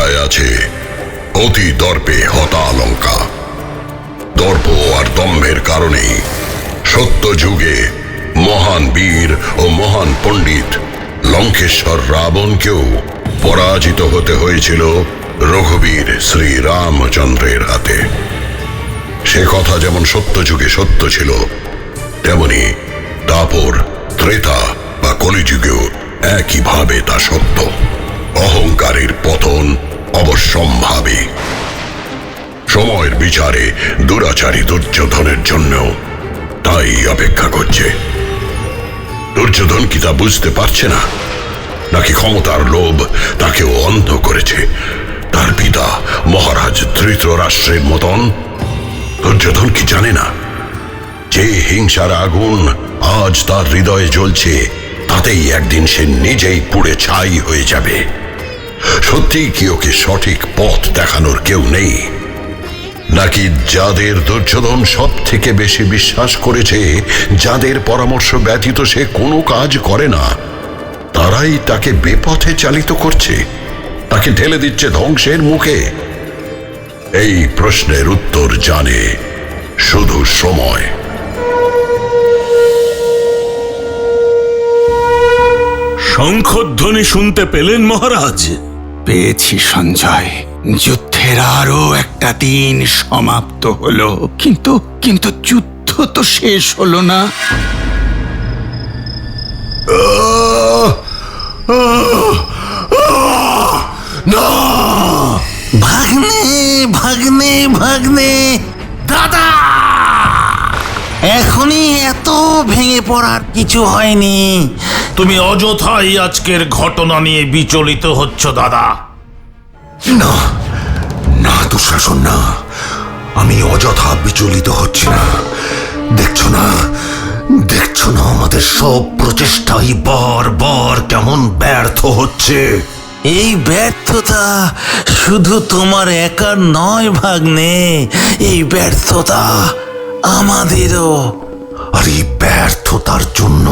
কথায় আছে, অতি দর্পে হতা লঙ্কা। দর্প আর দম্ভের কারণেই সত্য যুগে মহান বীর ও মহান পণ্ডিত লঙ্কেশ্বর রাবণকেও পরাজিত হতে হয়েছিল রঘুবীর শ্রীরামচন্দ্রের হাতে। সে কথা যেমন সত্য যুগে সত্য ছিল, তেমনি দাপর, ত্রেতা বা কলিযুগেও একইভাবে তা সত্য। অহংকারের পতন অবশ্যম্ভাবী। সময়ের বিচারে দুরাচারী দুর্যোধনের জন্য তাই অপেক্ষা করছে। দুর্যোধন কি তা বুঝতে পারছে না? নাকি ক্ষমতার লোভ তাকেও অন্ধ করেছে? তার পিতা মহারাজ ধৃতরাষ্ট্রের মতন দুর্যোধন কি জানে না যে হিংসার আগুন আজ তার হৃদয়ে জ্বলছে, তাতেই একদিন সে নিজেই পুড়ে ছাই হয়ে যাবে? সত্যি কি ওকে সঠিক পথ দেখানোর কেউ নেই? নাকি যাদের দুর্যোধন সব থেকে বেশি বিশ্বাস করেছে, যাদের পরামর্শ ব্যতীত সে কোনো কাজ করে না, তারাই তাকে বেপথে চালিত করছে, তাকে ঠেলে দিচ্ছে ধ্বংসের মুখে? এই প্রশ্নের উত্তর জানে শুধু সময়। শঙ্খধ্বনি শুনতে পেলেন মহারাজ? পেয়েছি সঞ্জয়। যুদ্ধের আরো একটা দিন সমাপ্ত হলো, কিন্তু কিন্তু যুদ্ধ তো শেষ হলো না। না, ভাগ্নে ভাগ্নে ভাগ্নে, দাদা, এখনই এত ভেঙে পড়ার কিছু হয়নি। তুমি অযথাই আজকের ঘটনা নিয়ে বিচলিত হচ্ছ দাদা। না না দুঃশাসন, না, আমি অযথা বিচলিত হচ্ছি না। দেখছো না, দেখছো না আমাদের সব প্রচেষ্টাই বারবার কেমন ব্যর্থ হচ্ছে? এই ব্যর্থতা শুধু তোমার একার নয় ভাগ্নে, এই ব্যর্থতা আমাদেরও। আর এই ব্যর্থতার জন্য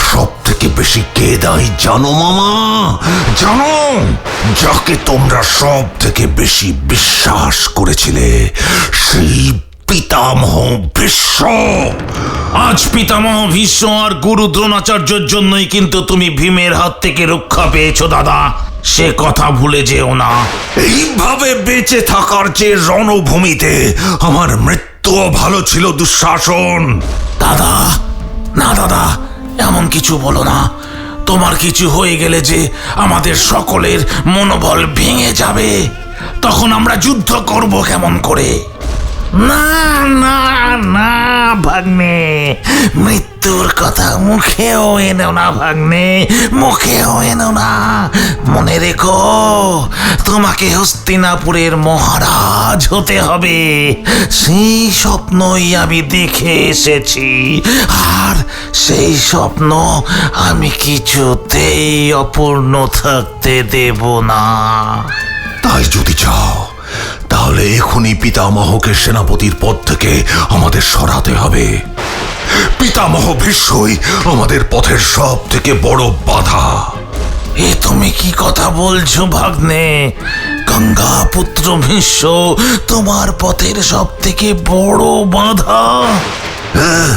সব থেকে বেশি কে দায়ী জানো মামা? জানো? যাকে তোমরা সব থেকে বেশি বিশ্বাস করেছিলে, সেই পিতামহ ভীষ্ম। আজ পিতামহ ভীষ্ম আর গুরু দ্রোণাচার্যের জন্যই কিন্তু তুমি ভীমের হাত থেকে রক্ষা পেয়েছো দাদা, সে কথা ভুলে যেও না। এইভাবে বেঁচে থাকার যে রণভূমিতে আমার মৃত্যু ভালো ছিল দুঃশাসন। দাদা, না দাদা, এমন কিছু বলো না। তোমার কিছু হয়ে গেলে যে আমাদের সকলের মনোবল ভেঙে যাবে, তখন আমরা যুদ্ধ করব কেমন করে? না না না ভাগ্নে, মৃত্যুর কথা মুখেও এনো না ভাগ্নে, মুখেও এনো না। মনে রেখো, তোমাকে হস্তিনাপুরের মহারাজ হতে হবে। সেই স্বপ্নই আমি দেখে এসেছি, আর সেই স্বপ্ন আমি কিছুতেই অপূর্ণ থাকতে দেব না। তাই যদি চাও, তাহলে এখনই পিতামহকে সেনাপতির পদ থেকে আমাদের সরাতে হবে। পিতামহ ভীষ্মই আমাদের পথের সব থেকে বড় বাধা। এ তুমি কি কথা বলছো ভাগ্নে? গঙ্গা পুত্র ভীষ্ম তোমার পথের সব থেকে বড় বাধা? হ্যাঁ,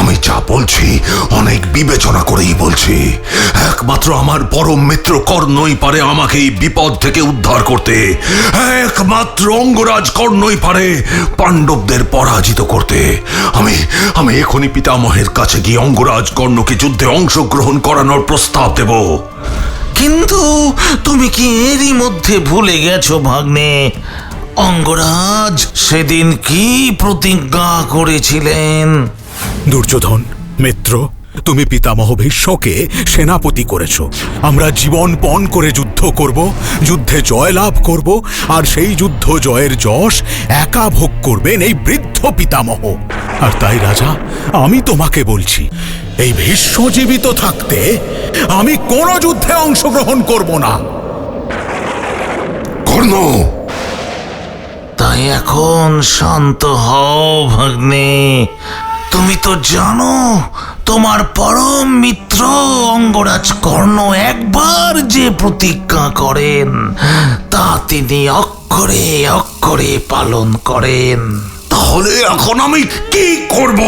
আমি যা বলছি অনেক বিবেচনা করেই বলছি। একমাত্র আমার পরম মিত্র কর্ণই পারে আমাকে এই বিপদ থেকে উদ্ধার করতে। একমাত্র অঙ্গরাজ কর্ণই পারে পাণ্ডবদের পরাজিত করতে। আমি এখনই পিতামহের কাছে গিয়ে অঙ্গরাজ কর্ণকে যুদ্ধে অংশগ্রহণ করানোর প্রস্তাব দেব। কিন্তু তুমি কি এরই মধ্যে ভুলে গেছো ভাগ্নে, অঙ্গরাজ সেদিন কি প্রতিজ্ঞা করেছিলেন? দুর্যোধন মিত্র, তুমি পিতামহ ভীষ্মকে সেনাপতি করেছ। আমরা জীবন পণ করে যুদ্ধ করব, যুদ্ধে জয়লাভ করব, আর সেই যুদ্ধ জয়ের যশ একা ভোগ করবেন এই বৃদ্ধ পিতামহ। আর তাই রাজা, আমি তোমাকে বলছি, এই ভীষ্ম জীবিত থাকতে আমি কোনো যুদ্ধে অংশগ্রহণ করব না। কর্ণ, তাই এখন শান্ত হও ভাগ্নে। তুমি তো জানো তোমার পরম মিত্র অঙ্গরাজ কর্ণ একবার যে প্রতিজ্ঞা করেন তা তিনি অক্ষরে অক্ষরে পালন করেন। তাহলে এখন আমি কি করব?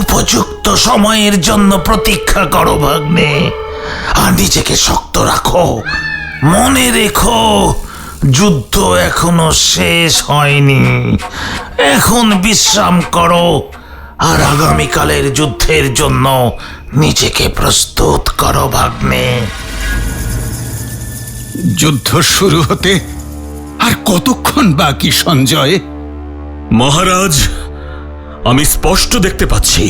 উপযুক্ত সময়ের জন্য প্রতীক্ষা করো ভাগ্নে, আর নিজেকে শক্ত রাখো। মনে রেখো, যুদ্ধ এখনো শেষ হয়নি। এখন বিশ্রাম করো আর আগামীকালের যুদ্ধের জন্য নিজেকে প্রস্তুত করো ভাগ্নে। যুদ্ধ শুরু হতে আর কতক্ষণ বাকি সঞ্জয়? মহারাজ, আমি স্পষ্ট দেখতে পাচ্ছি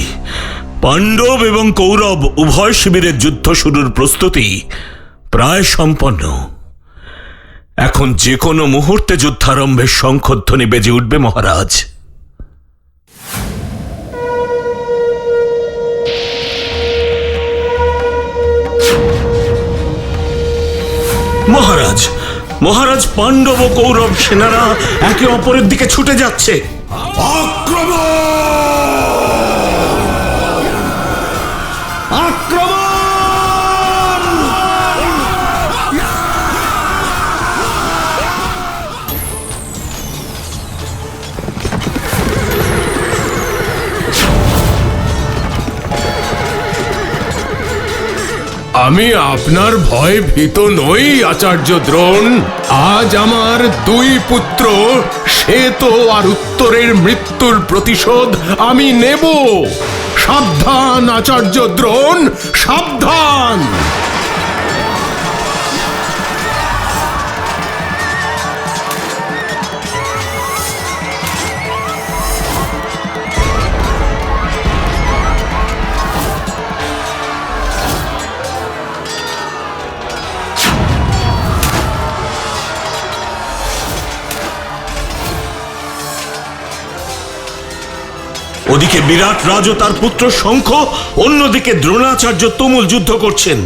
পাণ্ডব এবং কৌরব উভয় শিবিরের যুদ্ধ শুরুর প্রস্তুতি প্রায় সম্পন্ন। এখন যে কোনো মুহূর্তে যুদ্ধারম্ভের শঙ্খধ্বনি বেজে উঠবে মহারাজ। মহারাজ, মহারাজ, পাণ্ডব ও কৌরব সেনারা একে অপরের দিকে ছুটে যাচ্ছে। আমি আপনার ভয় ভীত নই আচার্য দ্রোণ। আজ আমার দুই পুত্র শ্বেত আর উত্তরের মৃত্যুর প্রতিশোধ আমি নেব। সাবধান আচার্য দ্রোণ, সাবধান। ওদিকে বিরাট রাজ ও তার পুত্র শঙ্খ, অন্যদিকে দ্রোণাচার্য তুমুল যুদ্ধ করছেন।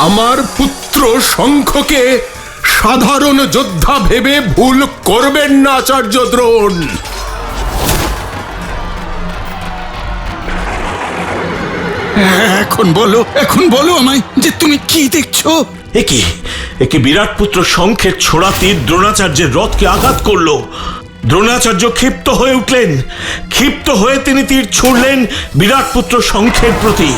আমার পুত্র শঙ্খকে সাধারণ যোদ্ধা ভেবে ভুল করবেন না আচার্য দ্রোণ। এখন বলো আমায় যে তুমি কি দেখছো? একে বিরাট পুত্র শঙ্খের ছোড়া তীর দ্রোণাচার্যের রথকে আঘাত করল। দ্রোণাচার্য ক্ষিপ্ত হয়ে উঠলেন। ক্ষিপ্ত হয়ে তিনি তীর ছুড়লেন বিরাট পুত্র শঙ্খের প্রতি।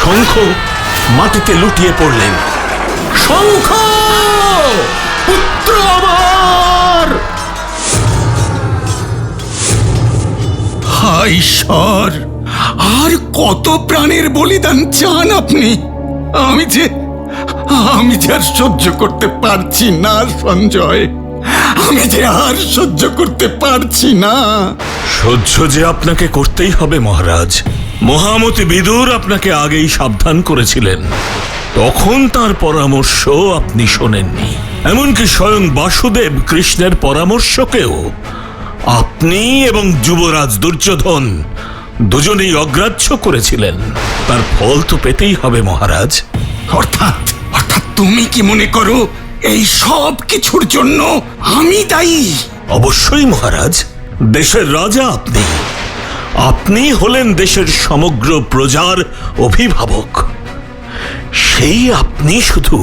শঙ্খ মাটিতে লুটিয়ে পড়লেন। শঙ্খ, পুত্র আমার! হায় ঈশ্বর, আর কত প্রাণের বলিদান চান আপনি? আমি যে আর সহ্য করতে পারছি না সঞ্জয়। আমি যে আর সহ্য করতে পারছি না। সহ্য যে আপনাকে করতেই হবে মহারাজ। মহামতি বিদুর আপনাকে আগেই সাবধান করেছিলেন, তখন তার পরামর্শ আপনি শোনেননি। এমনকি স্বয়ং বাসুদেব কৃষ্ণের পরামর্শকেও আপনি এবং যুবরাজ দুর্যোধন দুজনেই অগ্রাহ্য করেছিলেন। তার ফল তো পেতেই হবে মহারাজ। অর্থাৎ তুমি কি মনে করো এই সব কিছুর জন্য আমি দায়ী? অবশ্যই মহারাজ, দেশের রাজা আপনি। আপনি হলেন দেশের সমগ্র প্রজার অভিভাবক। সেই আপনি শুধু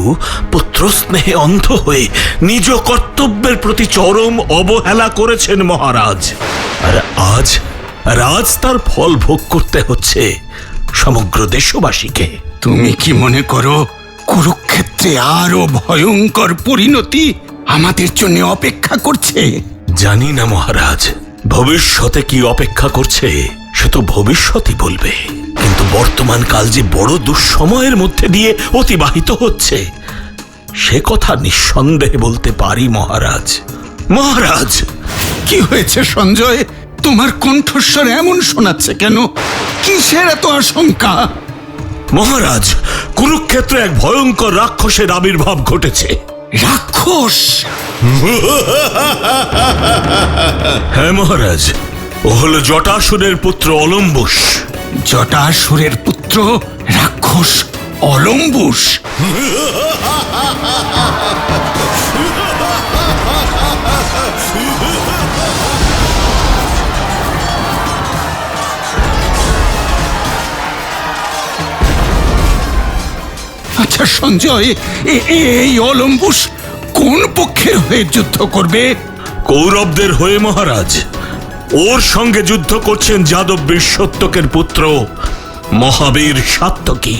পুত্রস্নেহে অন্ধ হয়ে নিজ কর্তব্যের প্রতি চরম অবহেলা করেছেন মহারাজ। আর আজ তার ফল ভোগ করতে হচ্ছে সমগ্র দেশবাসীকে। তুমি কি মনে করো কুরুক্ষেত্রে আরো ভয়ঙ্কর পরিণতি আমাদের জন্য অপেক্ষা করছে? জানি না মহারাজ, ভবিষ্যতে কি অপেক্ষা করছে সে তো ভবিষ্যতই বলবে। কিন্তু বর্তমান কাল যে বড় দুঃসময়ের মধ্যে দিয়ে অতিবাহিত হচ্ছে সে কথা নিঃসন্দেহে বলতে পারি মহারাজ। মহারাজ, কি হয়েছে সঞ্জয়? তোমার কণ্ঠস্বর এমন শোনাচ্ছে কেন? কিসের এত আশঙ্কা? মহারাজ, কুরুক্ষেত্রে এক ভয়ঙ্কর রাক্ষসের আবির্ভাব ঘটেছে। রাক্ষস? হ্যাঁ মহারাজ, ও হলো জটাসুরের পুত্র অলম্বুস। জটাসুরের পুত্র রাক্ষস অলম্বুস? আচ্ছা সঞ্জয়, এই অলম্বুস কোন পক্ষের হয়ে যুদ্ধ করবে? কৌরবদের হয়ে মহারাজ। ওর সঙ্গে যুদ্ধ করছেন যাদববীর সত্যকের পুত্র মহাবীর সাত্যকী।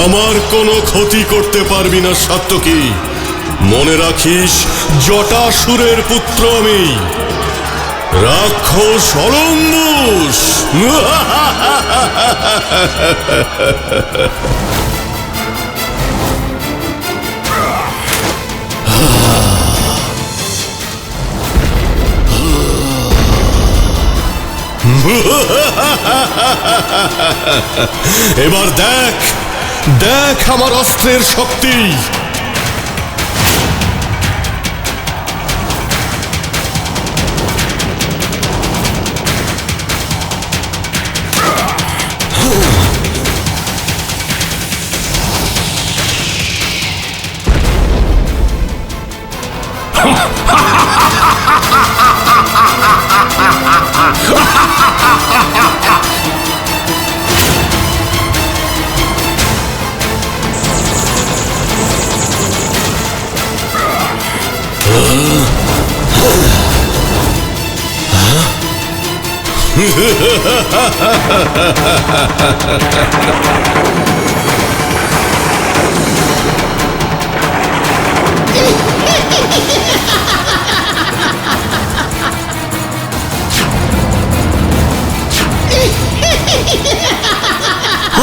আমার কোনো ক্ষতি করতে পারবি না সাত্যকী। মনে রাখিস, জটাসুরের পুত্র আমি, রাক্ষস অলম্বুস। এবার দেখ দেখ আমার অস্ত্রের শক্তি।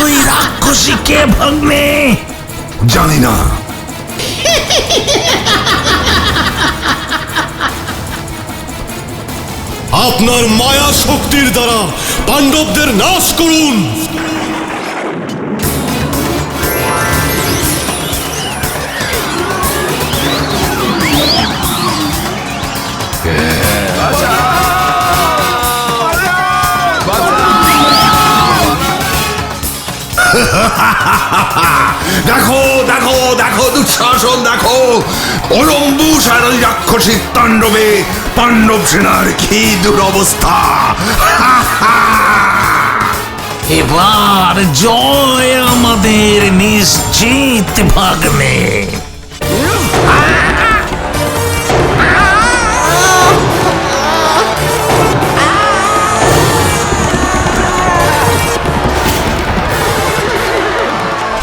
ওই রাক্ষসী কে ভাগ্নে? জানি না। আপনার মায়া শক্তির দ্বারা পাণ্ডবদের নাশ করুন। দেখো দেখো দেখো দুঃশাসন, দেখো অলম্বুস আর ওই রাক্ষসীর তাণ্ডবে পাণ্ডব সেনার কি দুরবস্থা। এবার জয় আমাদের নিশ্চিত ভাগ্নে।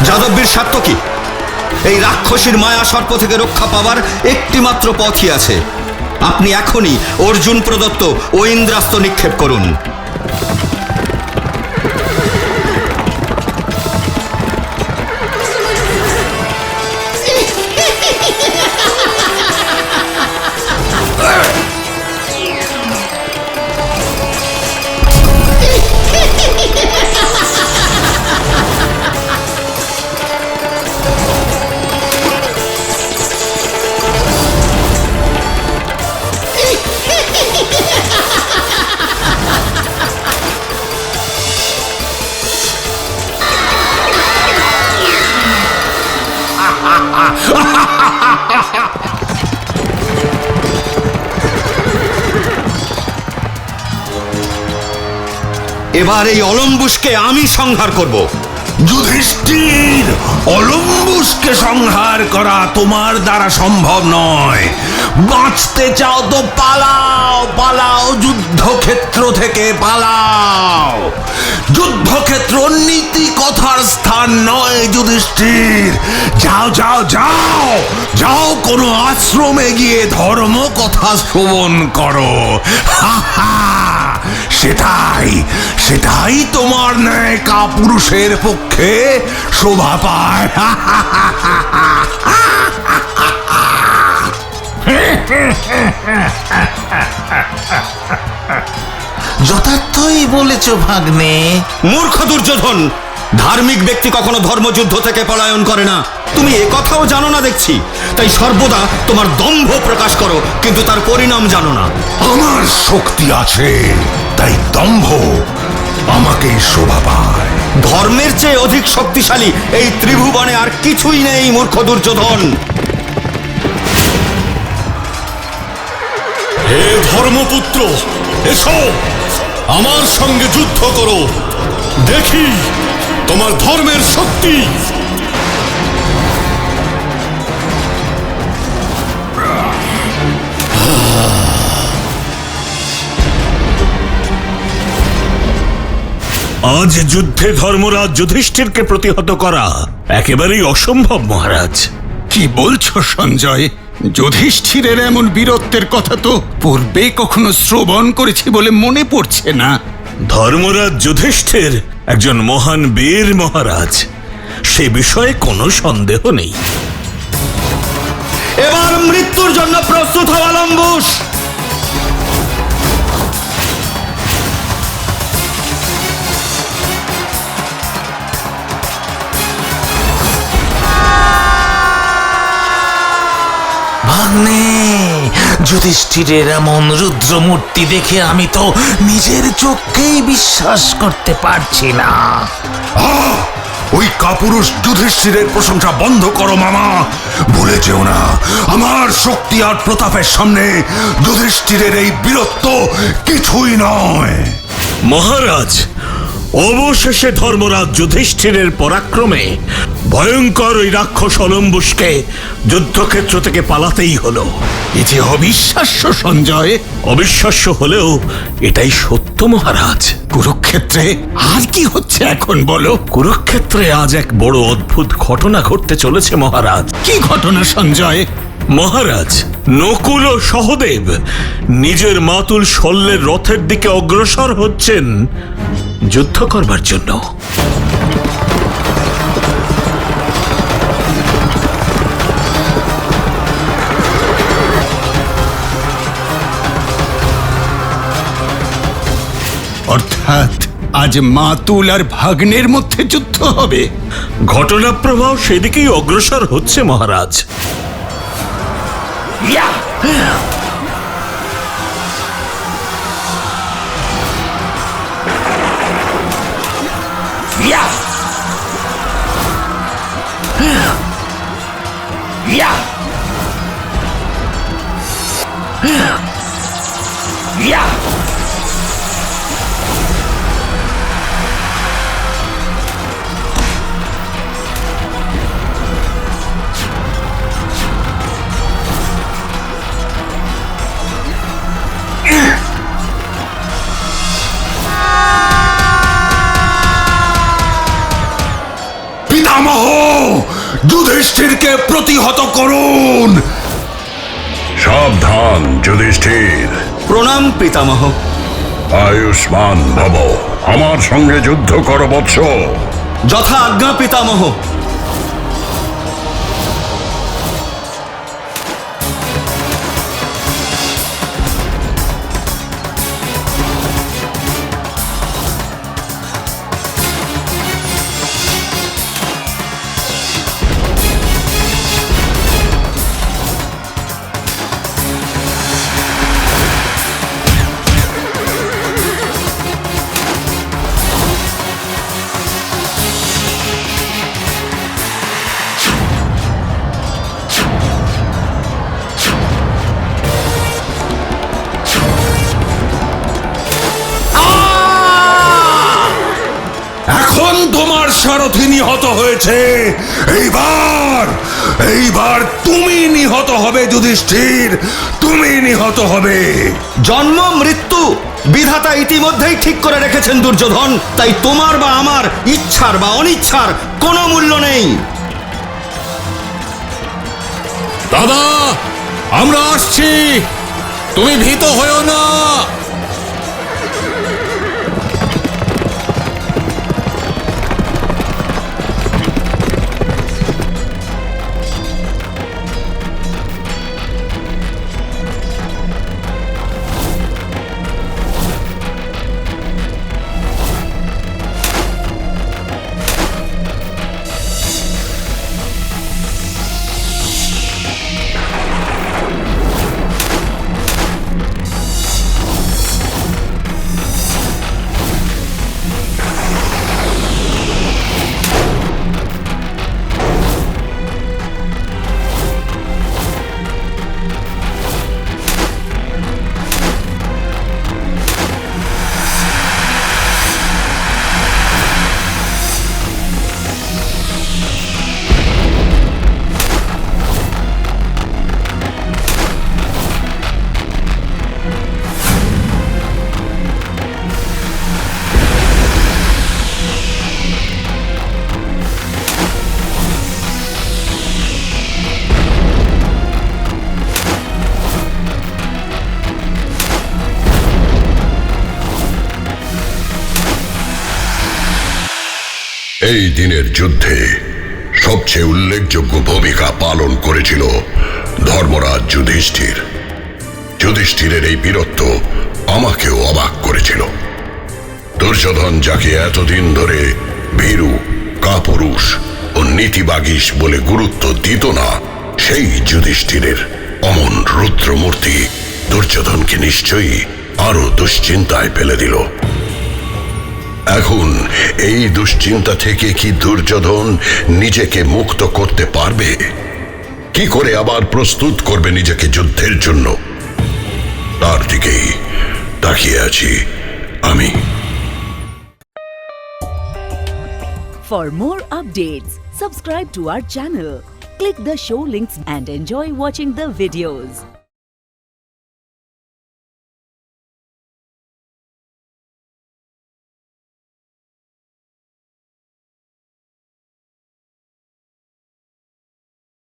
যাদববীর সাত্যকী, এই রাক্ষসীর মায়া সর্প থেকে রক্ষা পাবার একটি মাত্র পথই আছে। আপনি এখনই অর্জুন প্রদত্ত ও ইন্দ্রাস্ত্র নিক্ষেপ করুন। এবার এই অলম্বুসকে আমি সংহার করব। যুধিষ্ঠির, অলম্বুসকে সংহার করা তোমার দ্বারা সম্ভব নয়। বাঁচতে চাও তো পালাও, পালাও, যুদ্ধক্ষেত্র থেকে পালাও। যুদ্ধক্ষেত্র নীতি কথার স্থান নয় যুধিষ্ঠির। যাও যাও যাও যাও, কোনো আশ্রমে গিয়ে ধর্ম কথা শ্রবণ করো। সেটাই সেটাই তোমার ন্যায় কাপুরুষের পক্ষে শোভা পায়। যথার্থই বলেছ ভাগ্নে। মূর্খ দুর্যোধন, ধার্মিক ব্যক্তি কখনো ধর্মযুদ্ধ থেকে পলায়ন করে না। তুমি এ কথাও জানো না দেখছি, তাই সর্বদা তোমার দম্ভ প্রকাশ করো, কিন্তু তার পরিণাম জানো না। আমার শক্তি আছে, তাই দম্ভ আমাকেই শোভা পায়। ধর্মের চেয়ে অধিক শক্তিশালী এই ত্রিভুবনে আর কিছুই নেই মূর্খ দুর্যোধন। হে ধর্মপুত্র, এসো আমার সঙ্গে যুদ্ধ করো, দেখি তোমার ধর্মের শক্তি। আজ যুদ্ধে ধর্মরাজ যুধিষ্ঠিরকে প্রতিহত করা একেবারেই অসম্ভব মহারাজ। কি বলছো সঞ্জয়? যুধিষ্ঠিরের এমন বীরত্বের কথা তো পূর্বে কখনো শ্রবণ করেছি বলে মনে পড়ছে না। ধর্মরাজ যুধিষ্ঠির একজন মহান বীর মহারাজ, সে বিষয়ে কোনো সন্দেহ নেই। এবার মৃত্যুর জন্য প্রস্তুত হওয়া লম্বুস। ভাগ্নে, যুধিষ্ঠিরের এমন রুদ্রমূর্তি দেখে আমি তো নিজের চোখকেই বিশ্বাস করতে পারছি না। ওই কাপুরুষ যুধিষ্ঠিরের প্রশংসা বন্ধ করো মামা। ভুলে যেও না, আমার শক্তি আর প্রতাপের সামনে যুধিষ্ঠিরের এই বীরত্ব কিছুই নয়। মহারাজ, অবশেষে ধর্মরাজ যুধিষ্ঠিরের পরাক্রমে ভয়ঙ্কর ওই রাক্ষস অলম্বুসকে যুদ্ধক্ষেত্র থেকে পালাতেই হলো। এ যে অবিশ্বাস্য সঞ্জয়। অবিশ্বাস্য হলেও এটাই সত্য মহারাজ। কুরুক্ষেত্রে আর কি হচ্ছে এখন বলো? কুরুক্ষেত্রে আজ এক বড় অদ্ভুত ঘটনা ঘটতে চলেছে মহারাজ। কি ঘটনা সঞ্জয়? মহারাজ, নকুল ও সহদেব নিজের মাতুল শল্যের রথের দিকে অগ্রসর হচ্ছেন যুদ্ধ করবার জন্য। অর্থাৎ আজ মাতুল আর ভাগ্নের মধ্যে যুদ্ধ হবে। ঘটনা প্রবাহ সেদিকেই অগ্রসর হচ্ছে মহারাজ। পিতামহ, যুধিষ্ঠিরকে প্রতিহত করুন। সাবধান যুধিষ্ঠির। প্রণাম পিতামহ। আয়ুষ্মান ভব। আমার সঙ্গে যুদ্ধ করো বৎস। যথা আজ্ঞা পিতামহ। এখন তোমার সারথি নিহত হয়েছে, এইবার এইবার তুমি নিহত হবে যুধিষ্ঠির, তুমি নিহত হবে। জন্ম মৃত্যু বিধাতা ইতিমধ্যেই ঠিক করে রেখেছেন দুর্যোধন, তাই তোমার বা আমার ইচ্ছার বা অনিচ্ছার কোনো মূল্য নেই। দাদা, আমরা আসছি, তুমি ভীত হয়েও না। এই দিনের যুদ্ধে সবচেয়ে উল্লেখযোগ্য ভূমিকা পালন করেছিল ধর্মরাজ যুধিষ্ঠির। যুধিষ্ঠিরের এই বীরত্ব আমাকেও অবাক করেছিল। দুর্যোধন যাকে এতদিন ধরে ভীরু, কাপুরুষ ও নীতিবাগীশ বলে গুরুত্ব দিত না, সেই যুধিষ্ঠিরের অমন রুদ্রমূর্তি দুর্যোধনকে নিশ্চয়ই আরো দুশ্চিন্তায় ফেলে দিল। এখন এই দুশ্চিন্তা থেকে কি দুর্যোধন নিজেকে মুক্ত করতে পারবে? কি করে আবার প্রস্তুত করবে নিজেকে যুদ্ধের জন্য? তার দিকেই তাকিয়ে আছি আমি। For more updates, subscribe to our channel, click the show links and enjoy watching the videos.